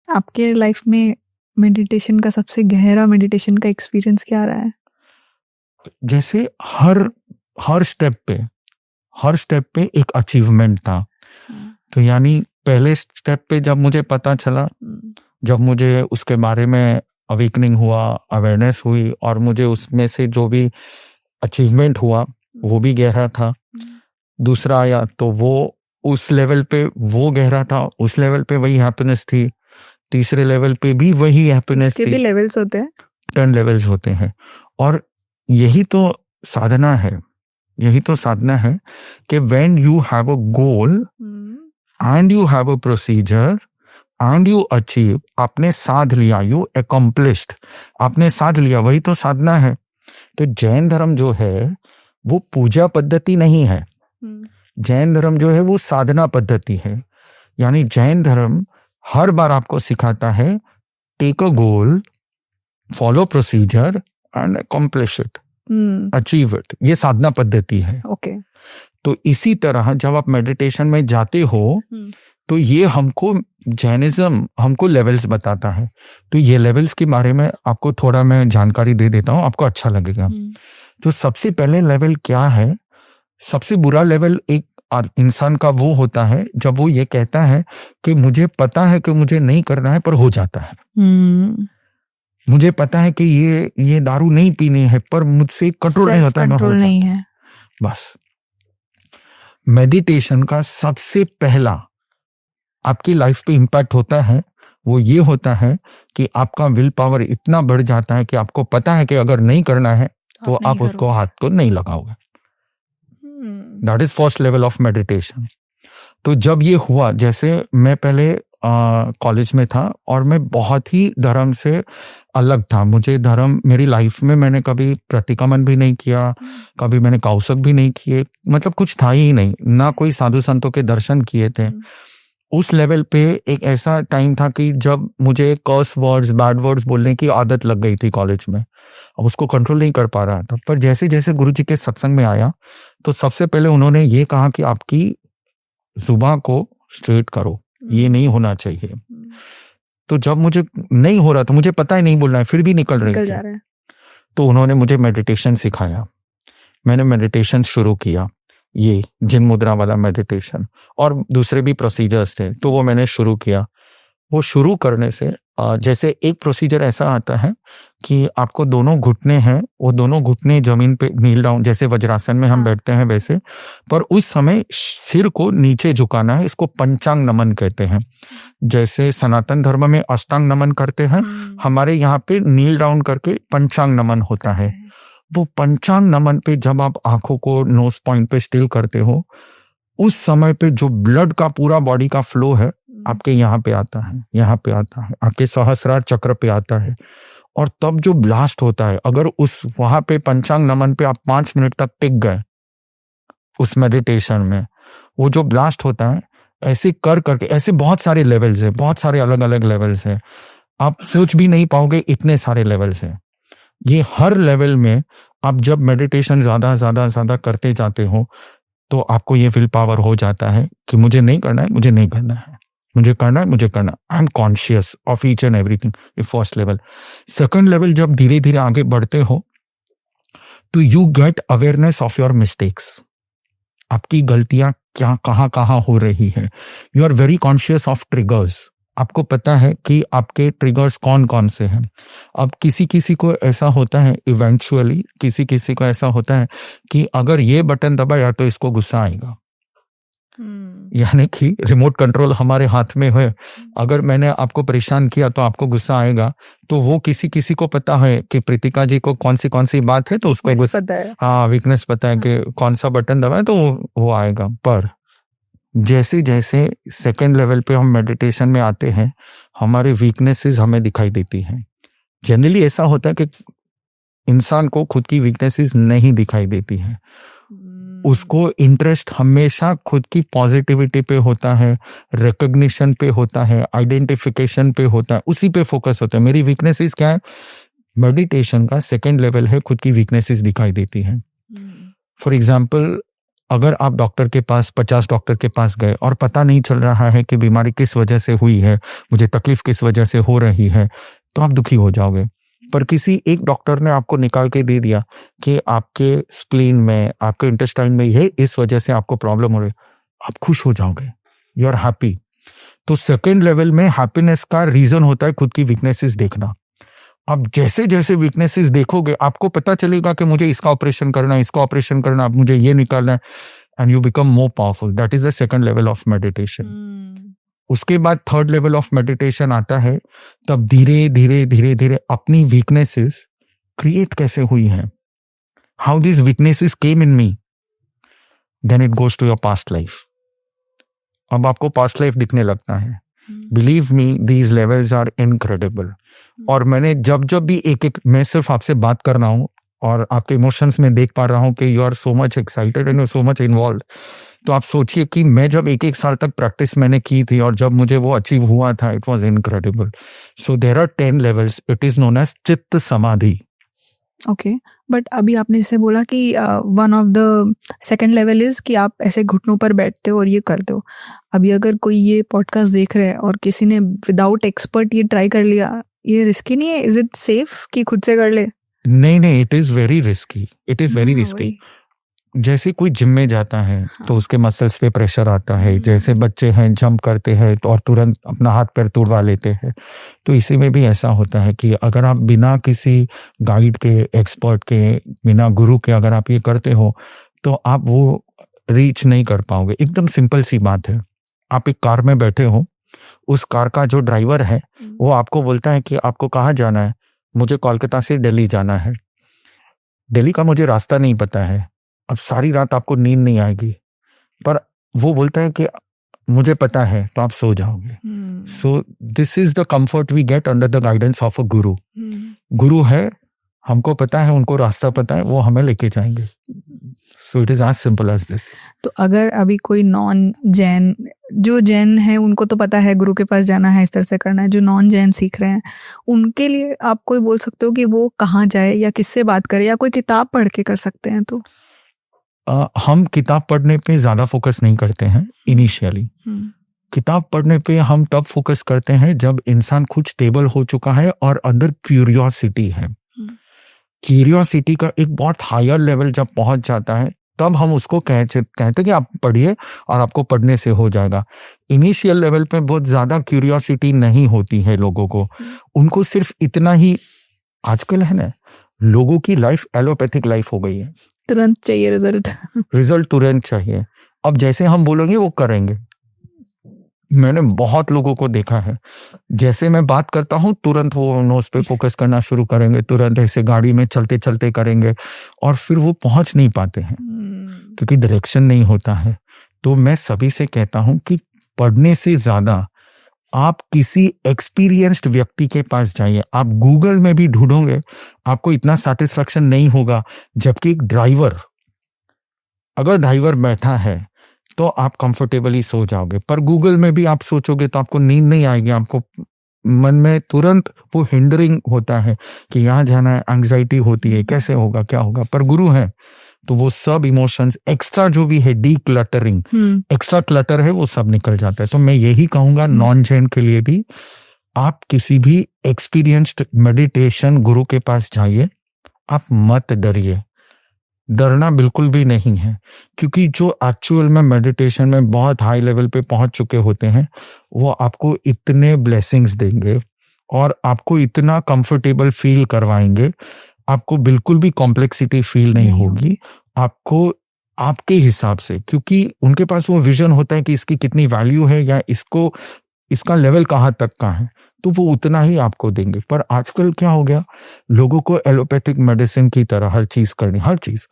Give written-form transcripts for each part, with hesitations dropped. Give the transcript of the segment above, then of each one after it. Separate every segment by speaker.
Speaker 1: आपके लाइफ में मेडिटेशन का सबसे गहरा मेडिटेशन का एक्सपीरियंस क्या रहा है?
Speaker 2: जैसे हर स्टेप पे एक अचीवमेंट था। तो यानी पहले स्टेप पे जब मुझे पता चला, जब मुझे उसके बारे में अवेकनिंग हुआ, अवेयरनेस हुई और मुझे उसमें से जो भी अचीवमेंट हुआ वो भी गहरा था। दूसरा आया तो वो उस लेवल पे वो गहरा था, उस लेवल पे वही हैप्पीनेस थी। तीसरे लेवल पे भी वही हैप्पीनेस
Speaker 1: इसके
Speaker 2: थी।
Speaker 1: भी लेवल्स होते हैं?
Speaker 2: 10 लेवल्स होते हैं। और यही तो साधना है, कि when you have a goal and you have a procedure and you achieve, आपने साध लिया, यू अकम्प्लिश्ड, आपने साध लिया, वही तो साधना है। तो जैन धर्म जो है वो पूजा पद्धति नहीं है, जैन धर्म जो है वो साधना पद्धति है। यानी जैन धर्म हर बार आपको सिखाता है take a goal, follow procedure and accomplish it, achieve it. ये साधना पद्धति है।
Speaker 1: ओके।
Speaker 2: तो इसी तरह जब आप मेडिटेशन में जाते हो तो ये जैनिज्म हमको लेवल्स बताता है। तो ये लेवल्स के बारे में आपको थोड़ा मैं जानकारी दे देता हूँ, आपको अच्छा लगेगा। तो सबसे पहले लेवल क्या है? सबसे बुरा लेवल एक इंसान का वो होता है जब वो ये कहता है कि मुझे पता है कि मुझे नहीं करना है पर हो जाता है। मुझे पता है कि ये दारू नहीं पीनी है पर मुझसे कंट्रोल नहीं होता है,
Speaker 1: कंट्रोल नहीं है।
Speaker 2: बस मेडिटेशन का सबसे पहला आपकी लाइफ पे इम्पैक्ट होता है वो ये होता है कि आपका विल पावर इतना बढ़ जाता है कि आपको पता है कि अगर नहीं करना है तो आप उसको हाथ को नहीं लगाओगे। That is first level of meditation. तो जब ये हुआ, जैसे मैं पहले कॉलेज में था और मैं बहुत ही धर्म से अलग था। मुझे धर्म, मेरी लाइफ में मैंने कभी प्रतिक्रमण भी नहीं किया, कभी मैंने कौसक भी नहीं किए, मतलब कुछ था ही नहीं, ना कोई साधु संतों के दर्शन किए थे। उस लेवल पे एक ऐसा टाइम था कि जब मुझे कर्स वर्ड्स, बैड वर्ड्स बोलने की आदत लग गई थी कॉलेज में, अब उसको कंट्रोल नहीं कर पा रहा था। पर जैसे जैसे गुरुजी के सत्संग में आया तो सबसे पहले उन्होंने ये कहा कि आपकी जुबान को स्ट्रेट करो, ये नहीं होना चाहिए। तो जब मुझे नहीं हो रहा तो मुझे पता ही नहीं बोलना है, फिर भी निकल रहे थे। तो उन्होंने मुझे मेडिटेशन सिखाया, मैंने मेडिटेशन शुरू किया, ये जिन मुद्रा वाला मेडिटेशन, और दूसरे भी प्रोसीजर्स थे तो वो मैंने शुरू किया। वो शुरू करने से जैसे एक प्रोसीजर ऐसा आता है कि आपको दोनों घुटने हैं, वो दोनों घुटने जमीन पे नील डाउन, जैसे वज्रासन में हम बैठते हैं वैसे, पर उस समय सिर को नीचे झुकाना है। इसको पंचांग नमन कहते हैं। जैसे सनातन धर्म में अष्टांग नमन करते हैं, हमारे यहाँ पे नील डाउन करके पंचांग नमन होता है। वो पंचांग नमन पे जब आप आंखों को नोज पॉइंट पे स्टिल करते हो, उस समय पे जो ब्लड का पूरा बॉडी का फ्लो है आपके यहाँ पे आता है, यहाँ पे आता है, आपके सहस्रार चक्र पे आता है, और तब जो ब्लास्ट होता है, अगर उस वहां पे पंचांग नमन पे आप 5 मिनट तक टिक गए उस मेडिटेशन में, वो जो ब्लास्ट होता है, ऐसे कर करके, ऐसे बहुत सारे लेवल्स है, बहुत सारे अलग अलग लेवल्स है, आप सोच भी नहीं पाओगे इतने सारे लेवल्स है। ये हर लेवल में आप जब मेडिटेशन ज्यादा करते जाते हो तो आपको ये विल पावर हो जाता है कि मुझे नहीं करना है, मुझे नहीं करना है, मुझे करना है, मुझे करना। I am conscious of each and everything. ये फर्स्ट लेवल। सेकंड लेवल, जब धीरे धीरे आगे बढ़ते हो तो you get awareness of your mistakes. आपकी गलतियां क्या कहाँ हो रही है। You are very conscious of triggers. आपको पता है कि आपके ट्रिगर्स कौन कौन से हैं। अब किसी को ऐसा होता है, इवेंचुअली किसी को ऐसा होता है कि अगर ये बटन दबाया तो इसको गुस्सा आएगा। यानी कि रिमोट कंट्रोल हमारे हाथ में है, अगर मैंने आपको परेशान किया तो आपको गुस्सा आएगा। तो वो किसी को पता है कि प्रीतिका जी को कौन सी बात है, तो उसको गुस्सा, हाँ, वीकनेस पता है कि कौन सा बटन दबाए तो वो आएगा। पर जैसे जैसे सेकंड लेवल पे हम मेडिटेशन में आते हैं, हमारे वीकनेसेस हमें दिखाई देती हैं। जनरली ऐसा होता है कि इंसान को खुद की वीकनेसेस नहीं दिखाई देती है, उसको इंटरेस्ट हमेशा खुद की पॉजिटिविटी पे होता है, रिकॉग्निशन पे होता है, आइडेंटिफिकेशन पे होता है, उसी पे फोकस होता है। मेरी वीकनेसेस क्या है? मेडिटेशन का सेकंड लेवल है, खुद की वीकनेसेस दिखाई देती हैं। फॉर एग्जाम्पल, अगर आप डॉक्टर के पास 50 डॉक्टर के पास गए और पता नहीं चल रहा है कि बीमारी किस वजह से हुई है, मुझे तकलीफ किस वजह से हो रही है, तो आप दुखी हो जाओगे। पर किसी एक डॉक्टर ने आपको निकाल के दे दिया कि आपके स्प्लीन में, आपके इंटेस्टाइन में ये इस वजह से आपको प्रॉब्लम हो रही, आप खुश हो जाओगे, यू आर हैप्पी। तो सेकेंड लेवल में हैप्पीनेस का रीजन होता है खुद की वीकनेसेस देखना। अब जैसे जैसे वीकनेसेस देखोगे आपको पता चलेगा कि मुझे इसका ऑपरेशन करना है, इसका ऑपरेशन करना है, अब मुझे ये निकालना है, and you become more powerful. That is the second level of meditation. उसके बाद थर्ड लेवल ऑफ मेडिटेशन आता है, तब धीरे धीरे धीरे धीरे अपनी वीकनेसेस क्रिएट कैसे हुई हैं, how this weaknesses came in me, then it goes to your past life. अब आपको पास्ट लाइफ दिखने लगता है। Believe me, these levels are incredible. और मैंने जब जब भी एक मैं सिर्फ आपसे बात कर रहा हूँ और आपके इमोशंस में देख पा रहा हूँ कि you are so much excited and you so much involve. तो आप सोचिए कि मैं जब एक साल तक प्रैक्टिस मैंने की थी और जब मुझे वो अचीव हुआ था, it was incredible. So there are 10 levels, it is known as chitta samadhi.
Speaker 1: Okay, but अभी आपने जैसे बोला कि one of the second level is कि आप ऐसे घुटनों पर बैठते हो और ये करते हो। अभी अगर कोई ये पॉडकास्ट देख रहे हैं और किसी ने विदाउट एक्सपर्ट ये ट्राई कर लिया, ये रिस्की नहीं है? इज इट सेफ कि खुद से कर ले?
Speaker 2: नहीं, it is very risky, it is very risky. जैसे कोई जिम में जाता है तो उसके मसल्स पे प्रेशर आता है, जैसे बच्चे हैं जंप करते हैं और तुरंत अपना हाथ पैर तुड़वा लेते हैं, तो इसी में भी ऐसा होता है कि अगर आप बिना किसी गाइड के, एक्सपर्ट के, बिना गुरु के अगर आप ये करते हो तो आप वो रीच नहीं कर पाओगे। एकदम सिंपल सी बात है, आप एक कार में बैठे हो, उस कार का जो ड्राइवर है वो आपको बोलता है कि आपको कहाँ जाना है, मुझे कोलकाता से दिल्ली जाना है। दिल्ली का मुझे रास्ता नहीं पता है, अब सारी रात आपको नींद नहीं आएगी, पर वो बोलता है कि मुझे पता है, तो आप सो जाओगे। So this is the comfort we get under the guidance of a guru. गुरु है, हमको पता है, उनको रास्ता पता है, वो हमें लेके जाएंगे। So it is as simple as this.
Speaker 1: तो अगर अभी कोई नॉन जैन, जो जैन है उनको तो पता है गुरु के पास जाना है, इस तरह से करना है, जो नॉन जैन सीख रहे हैं उनके लिए आप कोई बोल सकते हो कि वो कहाँ जाए या किससे बात करे, या कोई किताब पढ़ के कर सकते हैं? तो
Speaker 2: हम किताब पढ़ने पे ज़्यादा फोकस नहीं करते हैं इनिशियली। किताब पढ़ने पे हम तब फोकस करते हैं जब इंसान खुद स्टेबल हो चुका है और अंदर क्यूरियोसिटी है। क्यूरियोसिटी का एक बहुत हायर लेवल जब पहुंच जाता है तब हम उसको कहते कि आप पढ़िए और आपको पढ़ने से हो जाएगा। इनिशियल लेवल पे बहुत ज़्यादा क्यूरियोसिटी नहीं होती है लोगों को, उनको सिर्फ इतना ही, आजकल है ना लोगों की लाइफ एलोपैथिक लाइफ हो गई है,
Speaker 1: तुरंत चाहिए रिजल्ट
Speaker 2: तुरंत चाहिए। अब जैसे हम बोलेंगे वो करेंगे। मैंने बहुत लोगों को देखा है, जैसे मैं बात करता हूँ तुरंत वो नोज पे फोकस करना शुरू करेंगे, तुरंत ऐसे गाड़ी में चलते चलते करेंगे और फिर वो पहुंच नहीं पाते हैं क्योंकि डायरेक्शन नहीं होता है। तो मैं सभी से कहता हूँ कि पढ़ने से ज्यादा आप किसी एक्सपीरियंस्ड व्यक्ति के पास जाइए। आप गूगल में भी ढूंढोगे आपको इतना सेटिस्फैक्शन नहीं होगा, जबकि एक ड्राइवर, अगर ड्राइवर बैठा है तो आप कंफर्टेबली सो जाओगे, पर गूगल में भी आप सोचोगे तो आपको नींद नहीं आएगी, आपको मन में तुरंत वो हिंडरिंग होता है कि यहाँ जाना है, एंग्जाइटी होती है, कैसे होगा, क्या होगा। पर गुरु है तो वो सब इमोशंस, एक्स्ट्रा जो भी है, डी क्लटरिंग, एक्स्ट्रा क्लटर है, वो सब निकल जाता है। तो मैं यही कहूंगा नॉन जैन के लिए भी, आप किसी भी एक्सपीरियंस्ड मेडिटेशन गुरु के पास जाइए, आप मत डरिए, डरना बिल्कुल भी नहीं है, क्योंकि जो एक्चुअल में मेडिटेशन में बहुत हाई लेवल पे पहुंच चुके होते हैं वो आपको इतने ब्लेसिंग्स देंगे और आपको इतना कंफर्टेबल फील करवाएंगे, आपको बिल्कुल भी कॉम्प्लेक्सिटी फील नहीं होगी, आपको आपके हिसाब से, क्योंकि उनके पास वो विजन होता है कि इसकी कितनी वैल्यू है या इसका लेवल कहाँ तक का है, तो वो उतना ही आपको देंगे। पर आजकल क्या हो गया, लोगों को एलोपैथिक मेडिसिन की तरह हर चीज करनी, हर चीज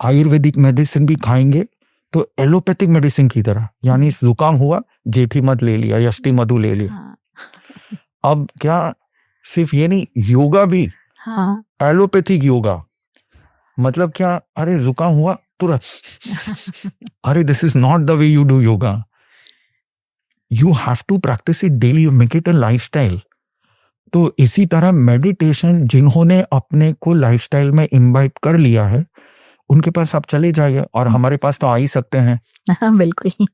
Speaker 2: आयुर्वेदिक मेडिसिन भी खाएंगे तो एलोपैथिक मेडिसिन की तरह, यानी जुकाम हुआ जेठी मध ले लिया, यष्टि मधु ले लिया। अब क्या सिर्फ ये नहीं, योगा भी एलोपैथिक योगा, मतलब क्या, अरे जुकाम हुआ तुरंत, अरे this is not the way you do yoga, you have to practice it daily, you make it a lifestyle. तो इसी तरह मेडिटेशन जिन्होंने अपने को लाइफस्टाइल में इम्बाइब कर लिया है, उनके पास आप चले जाइए और हमारे पास तो आ ही सकते हैं।
Speaker 1: हाँ, बिल्कुल।